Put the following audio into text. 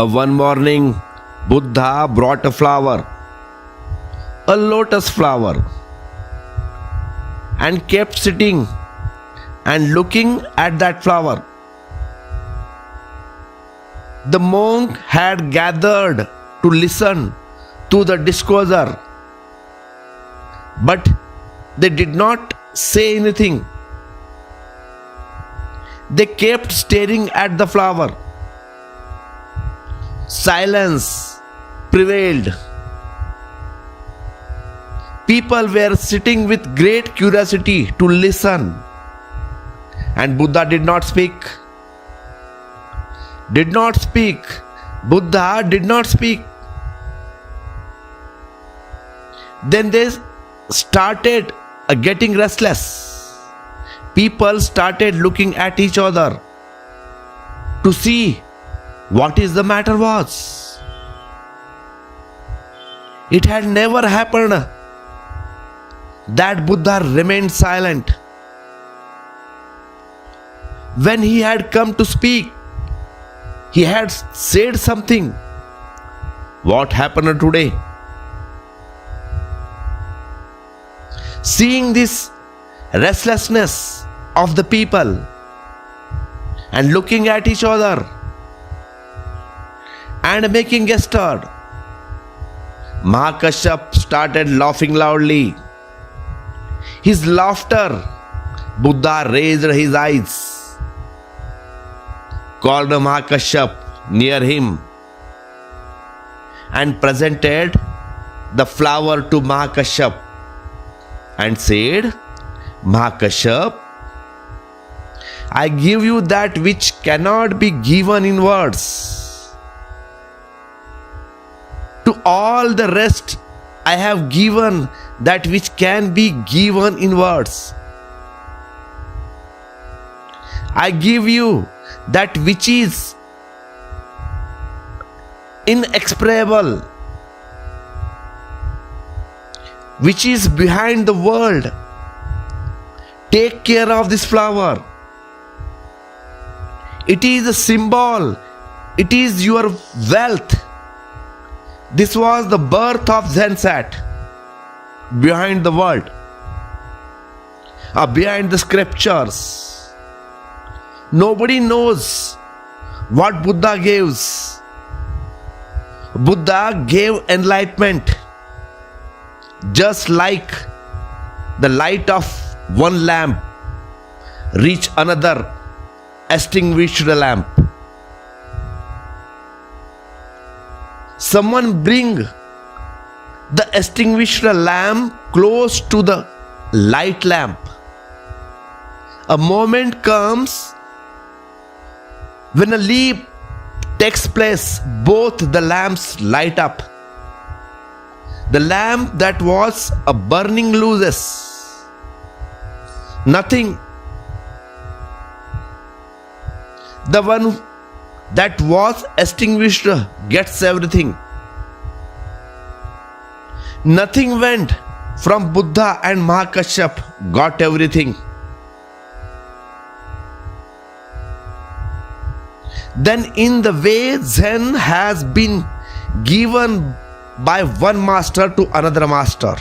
One morning, Buddha brought a flower, a lotus flower, and kept sitting and looking at that flower. The monk had gathered to listen to the discourser, but they did not say anything. They kept staring at the flower. Silence prevailed. People were sitting with great curiosity to listen, and Buddha did not speak. Buddha did not speak. Then they started getting restless. People started looking at each other to see what is the matter was. It had never happened that Buddha remained silent. When he had come to speak, he had said something. What happened today? Seeing this restlessness of the people and looking at each other and making a stir, Mahakashyap started laughing loudly. His laughter, Buddha raised his eyes, called Mahakashyap near him, and presented the flower to Mahakashyap and said, Mahakashyap, I give you that which cannot be given in words. To all the rest, I have given that which can be given in words. I give you that which is inexpressible, which is behind the world. Take care of this flower. It is a symbol. It is your wealth. This was the birth of Zen Sat. Behind the world, behind the scriptures. Nobody knows what Buddha gives. Buddha gave enlightenment, just like the light of one lamp reach another extinguished lamp. Someone bring the extinguished lamp close to the light lamp. A moment comes when a leap takes place, both the lamps light up. The lamp that was a burning loses nothing. The one that was extinguished gets everything. Nothing went from Buddha, and Mahakashyap got everything. Then in the way Zen has been given by one master to another master,